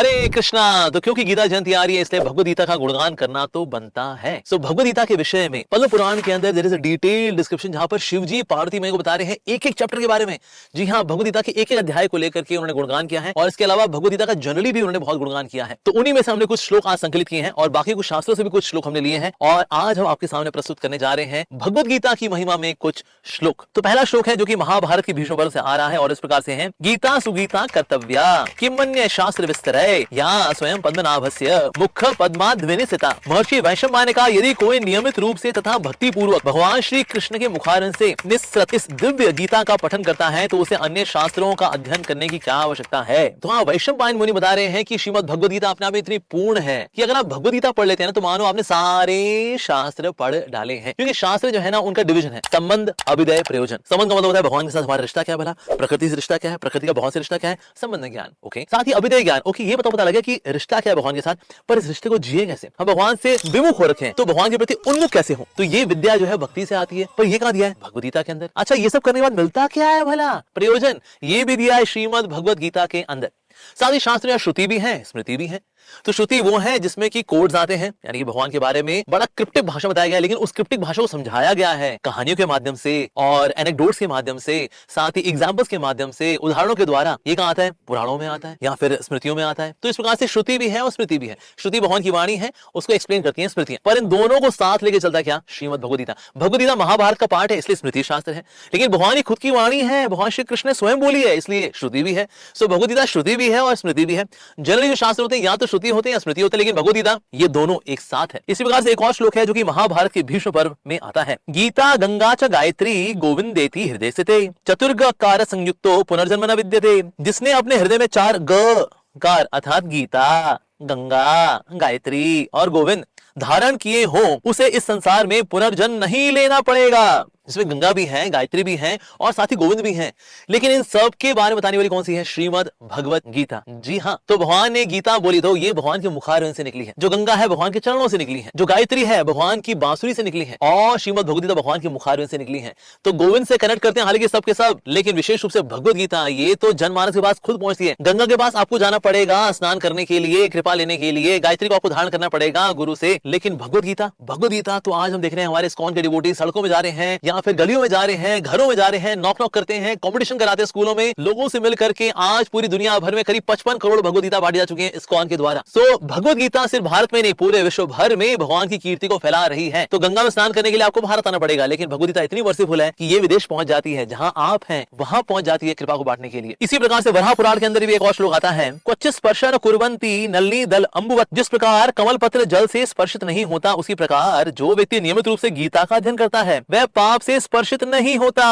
हरे कृष्णा। तो क्योंकि गीता जयंती आ रही है इसलिए भगवद गीता का गुणगान करना तो बनता है। सो भगवद गीता के विषय में पद्म पुराण के अंदर there is a detail description जहां पर शिव जी पार्वती मैया को बता रहे हैं एक एक चैप्टर के बारे में। जी हाँ, भगवद गीता के एक एक अध्याय को लेकर के उन्होंने गुणगान किया है और इसके अलावा भगवद गीता का जनरली भी उन्होंने बहुत गुणगान किया है। तो उन्हीं में से हमने कुछ श्लोक आज संकलित किए हैं और बाकी कुछ शास्त्रों से भी कुछ श्लोक हमने लिए हैं और आज हम आपके सामने प्रस्तुत करने जा रहे हैं भगवद गीता की महिमा में कुछ श्लोक। तो पहला श्लोक है जो कि महाभारत की भीष्म पर्व से आ रहा है और इस प्रकार से है। गीता सुगीता कर्तव्या किमन्य शास्त्र विस्तरय या स्वयं पद्मनाभस्य मुख पद्माद्विनिसिता। महर्षि वैशंपायन ने कहा यदि कोई नियमित रूप से तथा भक्ति पूर्वक भगवान श्री कृष्ण के मुखारविंद से निस्सृत इस दिव्य गीता का पठन करता है तो उसे अन्य शास्त्रों का अध्ययन करने की क्या आवश्यकता है। तो हाँ, वैशंपायन मुनि बता रहे हैं कि श्रीमद् भगवद गीता अपने आप में इतनी पूर्ण है कि अगर आप भगवद गीता पढ़ लेते हैं ना तो मानो आपने सारे शास्त्र पढ़ डाले हैं। क्योंकि शास्त्र जो है ना उनका डिवीजन है संबंध अभिदय प्रयोजन। संबंध का मतलब होता है भगवान के साथ हमारा रिश्ता क्या है, भला प्रकृति से रिश्ता क्या है, प्रकृति का भगवान से रिश्ता क्या है, संबंध ज्ञान। ओके, साथ ही अभिदय ज्ञान। ओके, ये पता लगा कि रिश्ता क्या है भगवान के साथ, पर इस रिश्ते को जिए कैसे, हम भगवान से विमुख हो रखे हैं तो भगवान के प्रति उन्मुख कैसे हो। तो ये विद्या जो है भक्ति से आती है, पर ये कहां दिया है भगवद गीता के अंदर। अच्छा, ये सब करने के बाद मिलता क्या है भला, प्रयोजन, ये भी दिया है श्रीमद् भगवद गीता के अंदर। साथ ही शास्त्र या श्रुति भी है, स्मृति भी है। तो श्रुति वो है जिसमें कि कोड्स आते हैं, यानी कि भगवान के बारे में बड़ा क्रिप्टिक भाषा बताया गया है, लेकिन उस क्रिप्टिक भाषा को समझाया गया है कहानियों के माध्यम से और एनेक्डोट्स के माध्यम से, साथ ही एग्जांपल्स के माध्यम से, उदाहरणों के द्वारा। ये कहां आता है, पुराणों में आता है या फिर स्मृतियों में आता है। तो इस प्रकार से श्रुति भी है और स्मृति भी है। श्रुति भगवान की वाणी है, उसको एक्सप्लेन करती है स्मृतियां, पर इन दोनों को साथ लेके चलता क्या, श्रीमद् भगवद गीता। भगवद गीता महाभारत का पार्ट है इसलिए स्मृति शास्त्र है, लेकिन भगवान की खुद की वाणी है, भगवान श्री कृष्ण ने स्वयं बोली है इसलिए श्रुति भी है। सो भगवद गीता श्रुति भी है और स्मृति भी है। जनरली जो शास्त्र होते हैं या तो श्रुति होते हैं या स्मृति होते हैं, लेकिन भगवद गीता ये दोनों एक साथ है। इसी प्रकार से एक और श्लोक है जो कि महाभारत के भीष्म पर्व में आता है। गीता गंगा च गायत्री गोविंदेति हृदय स्थिते चतुर्गकार संयुक्तो पुनर्जन्म न विद्यते। जिसने अपने हृदय में 4 ग अर्थात गीता, गंगा, गायत्री और गोविंद धारण किए हो उसे इस संसार में पुनर्जन्म नहीं लेना पड़ेगा। इसमें गंगा भी है, गायत्री भी है और साथ ही गोविंद भी है, लेकिन इन सब के बारे में बताने वाली कौन सी है, श्रीमद् भगवद गीता। जी हाँ, तो भगवान ने गीता बोली तो ये भगवान के मुखारविंद से निकली है। जो गंगा है भगवान के चरणों से निकली है, जो गायत्री है भगवान की बांसुरी से निकली है और श्रीमद् भगवद गीता भगवान के मुखारविंद से निकली है। तो गोविंद से कनेक्ट करते हैं हालांकि सब के सब, लेकिन विशेष रूप से भगवद गीता ये तो जनमानस के पास खुद पहुंचती है। गंगा के पास आपको जाना पड़ेगा स्नान करने के लिए, कृपा लेने के लिए, गायत्री को आपको धारण करना पड़ेगा गुरु से, लेकिन भगवद गीता तो आज हम देख रहे हैं हमारे इस्कॉन के डिवोटी सड़कों में जा रहे हैं या फिर गलियों में जा रहे हैं, घरों में जा रहे हैं, नॉक नॉक करते हैं, कंपटीशन कराते हैं स्कूलों में, लोगों से मिल करके आज पूरी दुनिया भर में करीब 55 करोड़ भगवद गीता बांटी जा चुकी है इस्कॉन के द्वारा। सो भगवद गीता सिर्फ भारत में नहीं पूरे विश्व भर में भगवान की कीर्ति को फैला रही है। तो गंगा में स्नान करने के लिए आपको भारत आना पड़ेगा, लेकिन भगवद गीता इतनी मर्सीफुल है कि ये विदेश पहुंच जाती है, जहां आप हैं वहां पहुंच जाती है कृपा को बांटने के लिए। इसी प्रकार से वराह पुराण के अंदर भी एक और श्लोक आता है। क्वचित् स्पर्शन कुर्वन्ति नलिनी दल अंबुवत्। जिस प्रकार कमल पत्र जल से स्पर्शित नहीं होता उसी प्रकार जो व्यक्ति नियमित रूप से गीता का अध्ययन करता है वह पाप से स्पर्शित नहीं होता।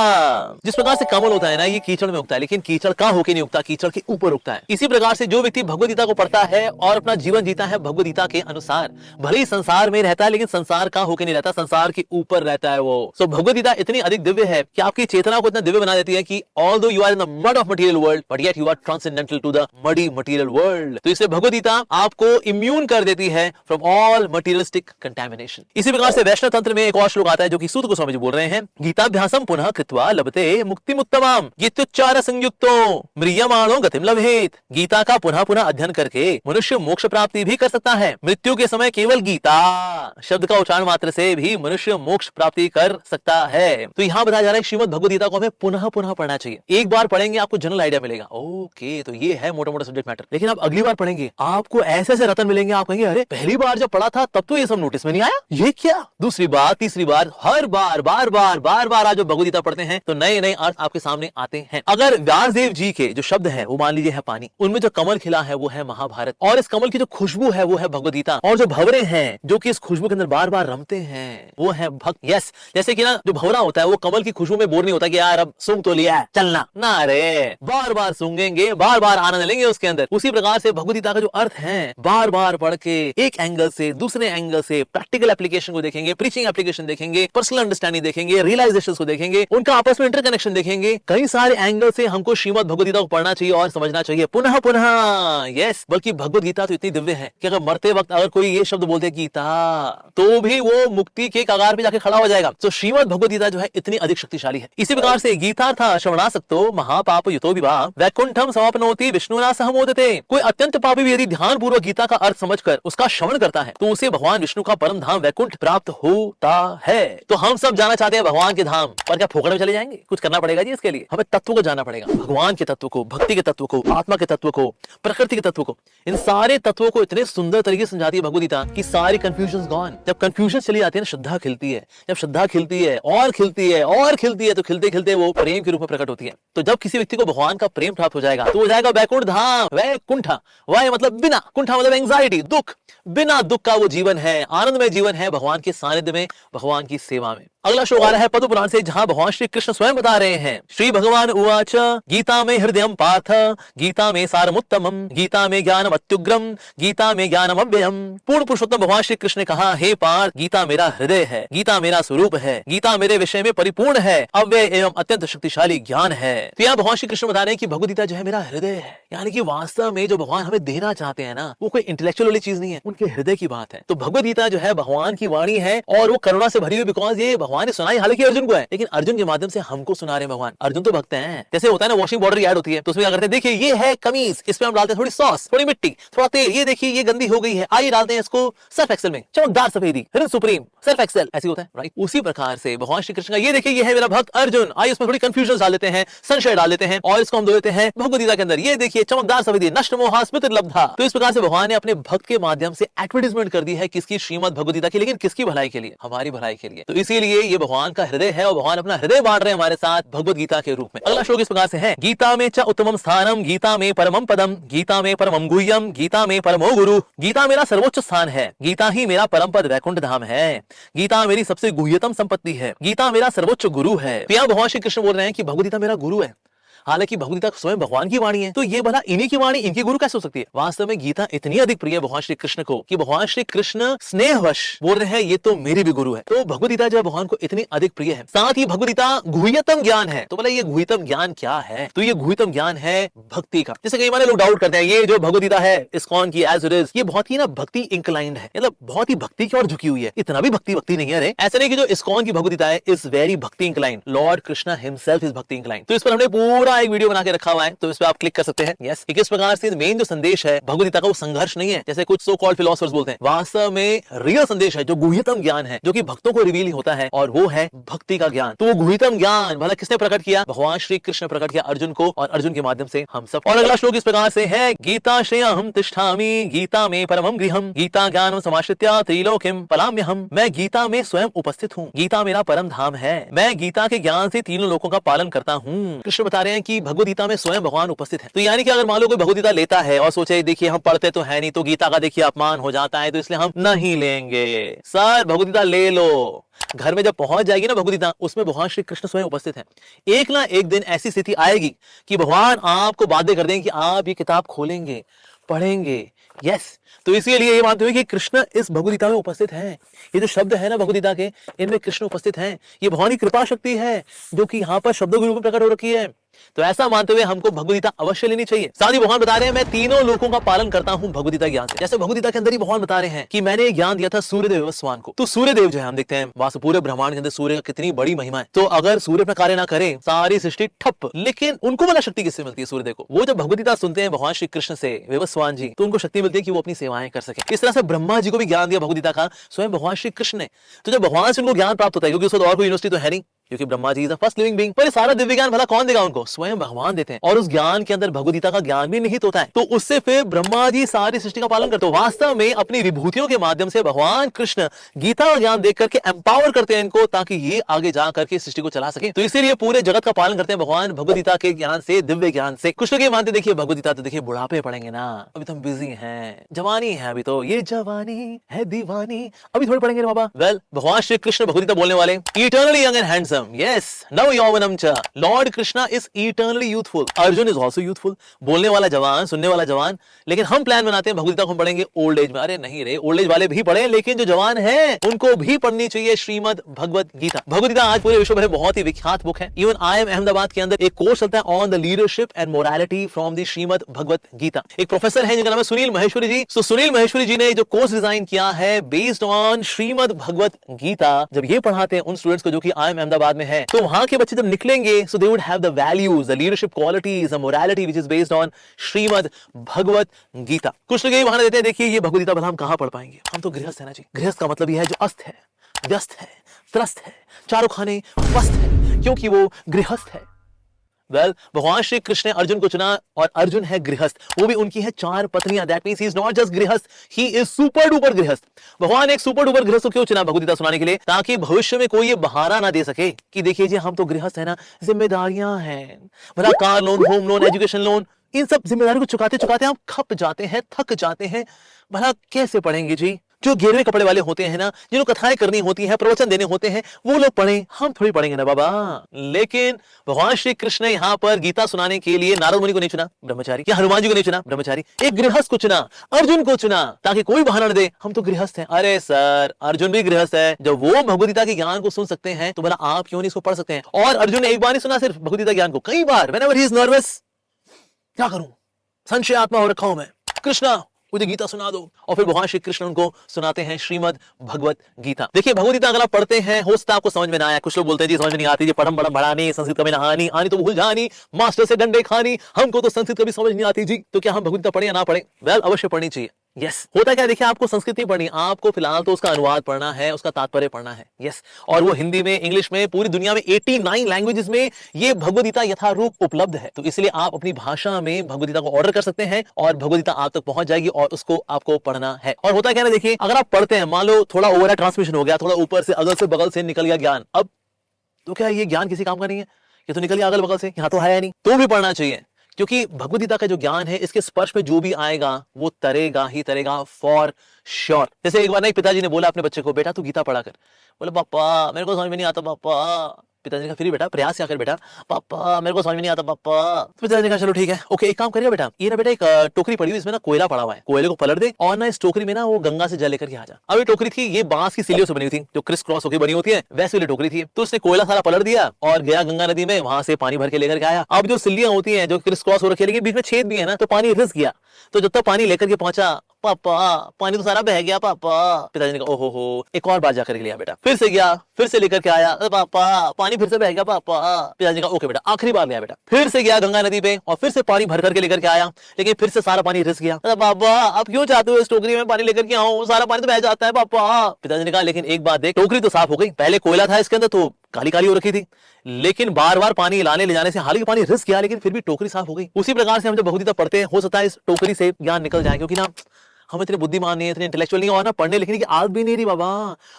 जिस प्रकार से कमल होता है ना ये कीचड़ में उगता है, लेकिन कीचड़ का होके नहीं उगता, कीचड़ के ऊपर उगता है। इसी प्रकार से जो व्यक्ति भगवद गीता को पढ़ता है और अपना जीवन जीता है भगवद गीता के अनुसार, भले ही संसार में रहता है लेकिन संसार का होके नहीं रहता, संसार के ऊपर रहता है वो। सो भगवद गीता इतनी अधिक दिव्य है कि आपकी चेतना को इतना दिव्य बना देती है कि although you are in the mud of material world but yet you are transcendental to the muddy material world. तो इससे भगवद गीता आपको इम्यून कर देती है फ्रॉम ऑल मटेरियलिस्टिक कंटामिनेशन। इसी प्रकार से वैष्णव तंत्र में एक और श्लोक आता है जो कि सूत गोस्वामी जी बोल रहे हैं। गीताभ्यासम पुनः कृत्वा लभते मुक्तिमुत्तमाम गीतोच्चार संयुक्तो म्रियमाणो गतिम लभेत। गीता का पुनः पुनः अध्ययन करके मनुष्य मोक्ष प्राप्ति भी कर सकता है। मृत्यु के समय केवल गीता शब्द का उच्चारण मात्र से भी मनुष्य मोक्ष प्राप्ति कर सकता है। तो यहाँ बताया जा रहा है श्रीमद् भगवद गीता को हमें पुनः पुनः पढ़ना चाहिए। एक बार पढ़ेंगे आपको जनरल आइडिया मिलेगा, ओके तो ये है मोटा मोटा सब्जेक्ट मैटर, लेकिन आप अगली बार पढ़ेंगे आपको ऐसे ऐसे रतन मिलेंगे, आप कहेंगे अरे पहली बार जब पढ़ा था तब तो ये सब नोटिस में नहीं आया, ये क्या। दूसरी बार, तीसरी बार, हर बार बार बार बार बार आज भगवद गीता पढ़ते हैं तो नए नए अर्थ आपके सामने आते हैं। अगर व्यासदेव जी के जो शब्द है वो मान लीजिए है पानी, उनमें जो कमल खिला है वो है महाभारत, और इस कमल की जो खुशबू है वो है भगवद गीता, और जो भंवरे हैं जो कि इस खुशबू के अंदर बार बार रमते हैं वो है भक्त। यस, जैसे कि ना जो भंवरा होता है वो कमल की खुशबू में बोर नहीं होता कि यार अब सूंघ तो लिया है चलना ना, रे बार बार सूंघेंगे, बार बार आनंद लेंगे उसके अंदर। उसी प्रकार से भगवद गीता का जो अर्थ है बार बार पढ़ के एक एंगल से दूसरे एंगल से प्रैक्टिकल एप्लीकेशन को देखेंगे, प्रीचिंग एप्लीकेशन देखेंगे, पर्सनल अंडरस्टैंडिंग देखेंगे, देखेंगे, रियलाइजेशन को देखेंगे, उनका आपस में इंटरकनेक्शन देखेंगे। कई सारे एंगल से हमको श्रीमद् भगवद गीता को पढ़ना चाहिए और समझना चाहिए पुनः पुनः। यस, बल्कि भगवद गीता तो इतनी दिव्य है कि अगर मरते वक्त अगर कोई ये शब्द बोल दे गीता, तो भी वो मुक्ति के कगार पे जाके खड़ा हो जाएगा। तो श्रीमद् भगवद गीता जो है इतनी अधिक शक्तिशाली है। इसी प्रकार से गीता था श्रवणासक्तो महापाप युतो विवाह वैकुंठम समापनोति विष्णुना सह मोदते। कोई अत्यंत पापी भी यदि ध्यान पूर्वक गीता का अर्थ समझकर उसका श्रवण करता है तो उसे भगवान विष्णु का परम धाम वैकुंठ प्राप्त होता है। तो हम सब जाना चाहते हैं भगवान के धाम, पर क्या फोकट में चले जाएंगे? कुछ करना पड़ेगा जी। इसके लिए हमें तत्व को जानना पड़ेगा, भगवान के तत्व को, भक्ति के तत्व को, आत्मा के तत्व को, प्रकृति के तत्व को। इन सारे तत्वों को इतने सुंदर तरीके से समझाती है भगवद गीता कि सारी कंफ्यूजन गॉन। जब कंफ्यूजन चली जाती है ना, श्रद्धा खिलती है। जब श्रद्धा खिलती है और खिलती है और खिलती है तो खिलते खिलते वो प्रेम के रूप में प्रकट होती है। तो जब किसी व्यक्ति को भगवान का प्रेम प्राप्त हो जाएगा तो हो जाएगा वैकुंठ धाम। वैकुंठा, वह मतलब बिना, कुंठा मतलब एंजाइटी, दुख, बिना दुख का वो जीवन है, आनंदमय जीवन है भगवान के सानिध्य में, भगवान की सेवा में। अगला श्लोक आ रहा है पद्म पुराण से, जहां भगवान श्री कृष्ण स्वयं बता रहे हैं। श्री भगवान उवाच गीता में हृदयम पार्थ गीता में सारमुत्तमम गीता में ज्ञानम अत्युग्रम गीता में ज्ञानम अव्ययम। पूर्ण पुरुषोत्तम भगवान श्री कृष्ण ने कहा, हे पार्थ, गीता मेरा हृदय है, गीता मेरा स्वरूप है, गीता मेरे विषय में परिपूर्ण है, अव्यय एवं अत्यंत शक्तिशाली ज्ञान है। तो यहाँ भगवान श्री कृष्ण बता रहे हैं कि भगवद गीता जो है मेरा हृदय है, यानी कि वास्तव में जो भगवान हमें देना चाहते हैं ना, वो कोई इंटेलेक्चुअल वाली चीज नहीं है, उनके हृदय की बात है। तो भगवद गीता जो है भगवान की वाणी है और वो करुणा से भरी हुई, बिकॉज ये भगवान ने सुनाई हालांकि अर्जुन को है, लेकिन अर्जुन के माध्यम से हमको सुना रहे हैं भगवान। अर्जुन तो भक्त हैं। जैसे होता है ना वॉशिंग पाउडर की ऐड होती है तो उसमें क्या करते हैं, देखिए ये है कमीज, इसमें हम डालते हैं थोड़ी सॉस, थोड़ी मिट्टी, थोड़ा तेल, ये देखिए ये गंदी हो गई है, आइए डालते हैं इसको सर्फ एक्सेल में, चमकदार सफेदी, सुप्रीम सर्फ एक्सेल, ऐसी होता है राइट। उसी प्रकार से भगवान श्री कृष्ण का ये देखिए ये है मेरा भक्त अर्जुन, आइए उसमें थोड़ी कंफ्यूजन डाल देते हैं, संशय डाल देते हैं और इसको हम दे देते हैं भगवद गीता के अंदर, ये देखिए चमकदार सफेदी, नष्ट मोहा स्मृति लब्धा। तो इस प्रकार से भगवान ने अपने भक्त के माध्यम से एडवर्टाइजमेंट कर दी है किसकी, श्रीमद् भगवद गीता की, लेकिन किसकी भलाई के लिए, हमारी भलाई के लिए। तो इसीलिए ये भगवान का हृदय है और भगवान अपना हृदय बांट रहे हैं हमारे साथ भगवद गीता के रूप में। अगला श्लोक इस प्रकार से है, गीता में च उत्तमम स्थानम गीता में परमम पदम गीता में परमम गुह्यम गीता में परमो गुरु। गीता मेरा सर्वोच्च स्थान है, गीता ही मेरा परम पद वैकुंठ धाम है, गीता मेरी सबसे गुह्यतम संपत्ति है, गीता मेरा सर्वोच्च गुरु है। तो यहाँ भगवान श्री कृष्ण बोल रहे हैं कि भगवद गीता मेरा गुरु है। हालांकि भगवद गीता स्वयं भगवान की वाणी है, तो ये भला इन्हीं की वाणी इनकी गुरु कैसे हो सकती है? वास्तव में गीता इतनी अधिक प्रिय है भगवान श्री कृष्ण को कि भगवान श्री कृष्ण स्नेहवश बोल रहे हैं ये तो मेरी भी गुरु है। तो भगवद गीता जो भगवान को इतनी अधिक प्रिय है, साथ ही भगवद गीता गुह्यतम ज्ञान है। तो बोला ये गुह्यतम ज्ञान क्या है? तो ये गुह्यतम ज्ञान है भक्ति का। जैसे कई बार लोग डाउट करते हैं ये जो भगवद गीता है इस्कॉन की एज इट इज, ये बहुत ही ना भक्ति इंक्लाइंड है, मतलब बहुत ही भक्ति की ओर झुकी हुई है। इतना भी भक्ति नहीं है रे, ऐसा नहीं कि जो इस्कॉन की भगवद गीता है इज वेरी भक्ति inclined, Lord Krishna himself is भक्ति इंक्लाइंड। तो इस पर हमने पूरा एक वीडियो बना के रखा हुआ है, तो इस पे आप क्लिक कर सकते हैं। यस, किस प्रकार से मेन जो संदेश है भगवद गीता का वो संघर्ष नहीं है जैसे कुछ सो कॉल्ड फिलोसोफर्स बोलते हैं। वास्तव में रियल संदेश है जो गुह्यतम ज्ञान है, जो कि भक्तों को रिवील होता है, और वो है भक्ति का ज्ञान। तो वो गुह्यतम ज्ञान भला किसने प्रकट किया? भगवान श्री कृष्ण प्रकट किया अर्जुन को, और अर्जुन के माध्यम से हम सब। और अगला श्लोक इस प्रकार से है, गीता श्रेयहम तिष्ठामि गीता में परमम गृहम गीता ज्ञानम समाश्रित्य त्रिलोकिम पलाम्यहम। मैं गीता में स्वयं उपस्थित हूँ, गीता मेरा परम धाम है, मैं गीता के ज्ञान से तीनों लोकों का पालन करता हूँ। कृष्ण बता रहे हैं कि भगवद गीता में स्वयं भगवान उपस्थित है। तो यानी कि अगर मान लो कोई भगवद गीता लेता है और सोचे देखिए हम पढ़ते तो है नहीं, तो गीता का देखिए अपमान हो जाता है, तो इसलिए हम नहीं लेंगे। सर भगवद गीता ले लो, घर में जब पहुंच जाएगी ना भगवद गीता, उसमें भगवान श्री कृष्ण स्वयं उपस्थित है। एक ना एक दिन ऐसी स्थिति आएगी कि भगवान आपको बाध्य कर देंगे कि आप ये किताब खोलेंगे, पढ़ेंगे। यस, तो इसलिए ये मानते हुए कि कृष्ण इस भगवद गीता में उपस्थित है। ये जो शब्द है ना भगवद गीता के, इनमें कृष्ण उपस्थित हैं। ये भगवान की कृपा शक्ति है जो कि यहाँ पर शब्दों के रूप में प्रकट हो रखी है। तो ऐसा मानते हुए हमको भगवद गीता अवश्य लेनी चाहिए। साथ ही भगवान बता रहे हैं मैं तीनों लोकों का पालन करता हूँ भगवद गीता ज्ञान से। जैसे भगवद गीता के अंदर ही भगवान बता रहे हैं कि मैंने ये ज्ञान दिया था सूर्यदेव विवस्वान को। तो सूर्यदेव जो है हम देखते हैं वास्तव पूरे ब्रह्मांड के अंदर सूर्य का कितनी बड़ी महिमा है। तो अगर सूर्य अपना कार्य ना करे सारी सृष्टि ठप, लेकिन उनको वाला शक्ति किससे मिलती है? सूर्यदेव को। वो जब भगवद गीता सुनते हैं भगवान श्री कृष्ण से, विवस्वान जी, तो उनको शक्ति मिलती है कि वो अपनी सेवाएं कर सके। इस तरह से ब्रह्मा जी को भी ज्ञान दिया भगवद गीता का स्वयं भगवान श्री कृष्ण ने। तो जब भगवान से उनको ज्ञान प्राप्त होता है, क्योंकि उसको और कोई यूनिवर्सिटी तो है नहीं, क्योंकि Brahma ji is the first living being, पर सारा दिव्य ज्ञान भला कौन देगा उनको? स्वयं भगवान देते हैं। और उस ज्ञान के अंदर भगवद गीता का ज्ञान भी निहित होता है। तो उससे फिर ब्रह्मा जी सारी सृष्टि का पालन करते हैं। वास्तव में अपनी विभूतियों के माध्यम से भगवान कृष्ण गीता का ज्ञान देख करके एम्पावर करते हैं इनको, ताकि ये आगे जा करके सृष्टि को चला सके। तो इसीलिए पूरे जगत का पालन करते हैं भगवान भगवद गीता के ज्ञान से, दिव्य ज्ञान से। कुछ लोग ये मानते देखिए भगवद गीता तो देखिए बुढ़ापे पढ़ेंगे ना, अभी तो हम बिजी हैं, जवानी है अभी तो, ये जवानी है दीवानी, अभी थोड़ी पढ़ेंगे बाबा। वेल, भगवान श्री कृष्ण भगवद गीता बोलने वाले eternally young and handsome, kalam. Yes, now yauvanam cha. Lord Krishna is eternally youthful. Arjun is also youthful. बोलने वाला जवान, सुनने वाला जवान. लेकिन हम प्लान बनाते हैं भगवद गीता को हम पढ़ेंगे ओल्ड एज में. अरे नहीं रे, ओल्ड एज वाले भी पढ़े, लेकिन जो जवान हैं उनको भी पढ़नी चाहिए श्रीमद भगवद गीता. भगवद गीता आज पूरे विश्व भर में बहुत ही विख्यात बुक है. इवन IIM अहमदाबाद के अंदर एक कोर्स चलता है on the leadership and morality from the Shrimad Bhagavad Gita. एक प्रोफेसर है जिनका नाम है सुनील महेश्वरी जी. सो सुनील महेश्वरी जी ने जो कोर्स डिजाइन किया है बेस्ड ऑन श्रीमद भगवद गीता, जब ये पढ़ाते हैं उन स्टूडेंट्स को जो कि IIM अहमदाबाद में है, तो वहां के बच्चे जब निकलेंगे so they would have the values, the leadership qualities, the morality which is based on Shrimad Bhagavad Gita. कुछ लोग यही बहाना देते हैं, देखिए ये भगवद गीता भला हम कहां पढ़ पाएंगे, हम तो गृहस्थ है ना जी. गृहस्थ का मतलब यह है जो अस्त है, व्यस्त है, त्रस्त है, चारों खाने पस्त है, क्योंकि वो गृहस्थ है. भगवान श्री कृष्ण ने अर्जुन को चुना और अर्जुन है गृहस्थ. वो भी उनकी है 4 पत्नियां. That means he is not just गृहस्थ, ही इज सुपर डुपर गृहस्थ. भगवान एक सुपर डुपर गृहस्थ को क्यों चुना भगवद गीता सुनाने के लिए? ताकि भविष्य में कोई ये बहाना ना दे सके कि देखिए जी हम तो गृहस्थ है ना, जिम्मेदारियां हैं, भला car loan, home loan, education loan, इन सब जिम्मेदारियों को चुकाते चुकाते हम खप जाते हैं, थक जाते हैं. भला कैसे पढ़ेंगे जी? जो घेरवे कपड़े वाले होते हैं ना, जिनको कथाएं करनी होती हैं, प्रवचन देने होते हैं, वो लोग पढ़ें, हम थोड़ी पढ़ेंगे ना बाबा. लेकिन भगवान श्री कृष्ण ने यहाँ पर गीता सुनाने के लिए नारद मुनि को नहीं चुना, ब्रह्मचारी, या हनुमान जी को नहीं चुना, ब्रह्मचारी, एक गृहस्थ को चुना, अर्जुन को चुना, ताकि कोई बहाना न दे हम तो गृहस्थ हैं. अरे सर, अर्जुन भी गृहस्थ है. जब वो भगवद गीता के ज्ञान को सुन सकते हैं तो भला आप क्यों नहीं इसको पढ़ सकते हैं? और अर्जुन ने एक बार नहीं सुना सिर्फ भगवद गीता ज्ञान को, कई बार. व्हेनेवर ही इज नर्वस, क्या करूं, संशय आत्मा हो रखा हूं मैं, कृष्णा मुझे गीता सुना दो. और फिर भगवान श्री कृष्ण उनको सुनाते हैं श्रीमद भगवद गीता. देखिए भगवद गीता अगर आप पढ़ते हैं, हो सकता है आपको समझ में ना आया. कुछ लोग बोलते हैं जी समझ में नहीं आती, जी पढ़म बड़म बढ़ानी, संस्कृत कभी नहानी, आनी तो भूल जानी, मास्टर से डंडे खानी, हमको तो संस्कृत कभी समझ नहीं आती जी. तो क्या हम भगवद गीता पढ़े या ना पढ़े? वेल, अवश्य पढ़नी चाहिए. यस, होता क्या, देखिए आपको संस्कृत नहीं पढ़नी, आपको फिलहाल तो उसका अनुवाद पढ़ना है, उसका तात्पर्य पढ़ना है. यस, और वो हिंदी में, इंग्लिश में, पूरी दुनिया में 89 लैंग्वेजेस में ये भगवद गीता यथारूप उपलब्ध है. तो इसलिए आप अपनी भाषा में भगवद गीता को ऑर्डर कर सकते हैं और भगवद गीता आप तक पहुंच जाएगी और उसको आपको पढ़ना है. और होता क्या ना, देखिए अगर आप पढ़ते हैं, मान लो थोड़ा ओवर ट्रांसमिशन हो गया, थोड़ा ऊपर से अगल से बगल से निकल गया ज्ञान, अब तो क्या ये ज्ञान किसी काम का नहीं है? ये तो निकल गया अगल बगल से, यहाँ तो है नहीं, तो भी पढ़ना चाहिए. क्योंकि भगवद गीता का जो ज्ञान है, इसके स्पर्श में जो भी आएगा वो तरेगा ही तरेगा फॉर श्योर. जैसे एक बार नहीं पिताजी ने बोला अपने बच्चे को, बेटा तू गीता पढ़ा कर. बोले पापा मेरे को समझ में नहीं आता पापा. पिताजी ने कहा फिर बेटा प्रयास क्या कर बेटा. पापा मेरे को समझ में नहीं आता पापा. पिताजी ने कहा चलो ठीक है, ओके एक काम करिए बेटा, ये ना बेटा एक टोकरी पड़ी हुई, इसमें ना कोयला पड़ा हुआ है, कोयले को पलट दे और ना इस टोकरी में ना वो गंगा से जल लेकर के आ जा. अब ये टोकरी थी, ये बांस की सिल्लियों से बनी हुई थी, जो क्रिस क्रॉस होकर बनी होती है, वैसे वाली टोकरी थी. तो उसने कोयला सारा पलट दिया और गया गंगा नदी में, वहां से पानी भर के लेकर के आया. अब जो सिल्लियां होती है जो क्रिस क्रॉस हो रखी है, लेकिन बीच में छेद भी है ना, तो पानी रिस गया. तो जब तक पानी लेकर के पहुंचा, पापा पानी तो सारा बह गया पापा. पिताजी ने कहा ओहो हो, एक और बार जाकर के लिया बेटा. फिर से गया, फिर से लेकर के आया, पापा पानी फिर से बह गया पापा. पिताजी ने कहा ओके बेटा आखिरी बार लिया बेटा. फिर से गया गंगा नदी पे और फिर से पानी भर करके लेकर के आया, लेकिन फिर से सारा पानी रिस गया. पापा आप क्यों चाहते हो इस टोकरी में पानी लेकर के आऊं, सारा पानी तो बह जाता है पापा. पिताजी ने कहा लेकिन एक बात देख, टोकरी तो साफ हो गई, पहले कोयला था इसके अंदर तो काली काली हो रखी थी, लेकिन बार बार पानी लाने ले जाने से हालांकि पानी रिस गया, लेकिन फिर भी टोकरी साफ हो गई. उसी प्रकार से हम जब भगवद गीता पढ़ते हैं, हो सकता है इस टोकरी से ज्ञान निकल जाए, क्योंकि ना हम इतने बुद्धिमान नहीं है, इतने इंटेलेक्चुअल नहीं है, और ना पढ़ने लिखने की आदत भी नहीं रही बाबा,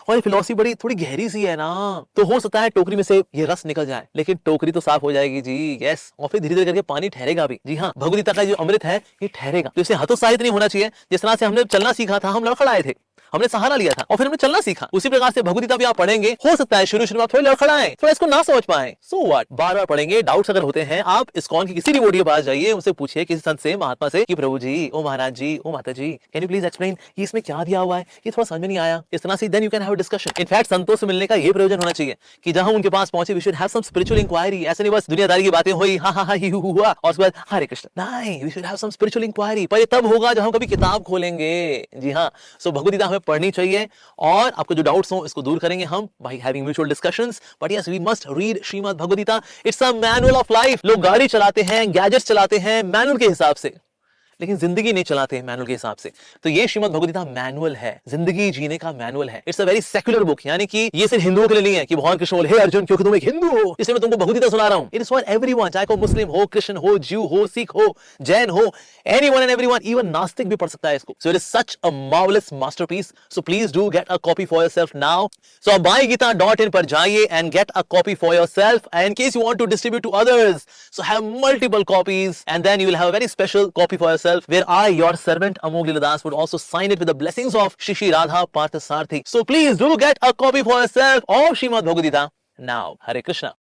और ये फिलॉसफी बड़ी थोड़ी गहरी सी है ना, तो हो सकता है टोकरी में से ये रस निकल जाए, लेकिन टोकरी तो साफ हो जाएगी जी. यस, और फिर धीरे धीरे करके पानी ठहरेगा भी. जी हाँ, भगवद गीता का जो अमृत है ये ठहरेगा. तो इसे हतोत्साहित नहीं होना चाहिए. जिस तरह से हमने चलना सीखा था, हम लड़खड़ाए थे, हमने सहारा लिया था और फिर हमने चलना सीखा, उसी प्रकार से भगवद गीता भी आप पढ़ेंगे, हो सकता है शुरू शुरू में थोड़ी लड़खड़ाएं, थोड़ा इसको ना समझ पाए, सो व्हाट, बार बार पढ़ेंगे. डाउट्स अगर होते हैं, आप इस्कॉन की किसी डिवोटी के पास जाइए, उनसे पूछिए, किसी संत से, महात्मा से, कि प्रभु जी, ओ महाराज जी, ओ माता जी, कैन यू प्लीज एक्सप्लेन, ये इसमें क्या दिया हुआ है, ये थोड़ा समझ में नहीं आया. इस तरह से then you can have a discussion. In fact संतों से मिलने का ये प्रयोजन होना चाहिए कि जहां उनके पास पहुंचे, we should have some spiritual inquiry. ऐसे नहीं बस दुनियादारी की बातें हुई, हा हा हा ही हुआ और उसके बाद हरे कृष्ण. नहीं, we should have some spiritual inquiry. पर ये तब होगा जब हम कभी किताब खोलेंगे. जी हाँ, सो भगवद गीता हमें पढ़नी चाहिए और आपको जो डाउट्स हो इसको दूर करेंगे हम by having mutual discussions. But yes, we must read Shrimad Bhagavad Gita. It's a manual of life. लोग गाड़ी चलाते हैं, गैजेट्स चलाते हैं मैनुअल के हिसाब से, लेकिन जिंदगी नहीं चलाते हैं मैनुअल के हिसाब से. तो ये श्रीमद् भगवद गीता मैनुअल है, जिंदगी जीने का मैनुअल है. It's a very secular book, यानी कि ये सिर्फ हिंदुओं के लिए नहीं है कि भगवान कृष्ण बोले हे अर्जुन क्योंकि तुम एक हिंदू हो इसलिए मैं तुमको भगवद गीता सुना रहा हूं. इट इज फॉर एवरीवन, चाहे को मुस्लिम हो, क्रिश्चियन हो, ज्यू हो, सिख हो, जैन हो, एनीवन एंड एवरीवन, इवन नास्तिक भी पढ़ सकता है इसको. So it is such a marvellous masterpiece. So please do get a copy for yourself now. So आप buygeeta.in पर जाइए and get a copy for yourself, and in case you want to distribute to others, so have multiple copies and then you will have a very special copy for yourself where I your servant Amog Leeladas would also sign it with the blessings of Shri Radha Parthasarthi. So please do get a copy for yourself of Srimad Bhagavad Gita now. Hare Krishna.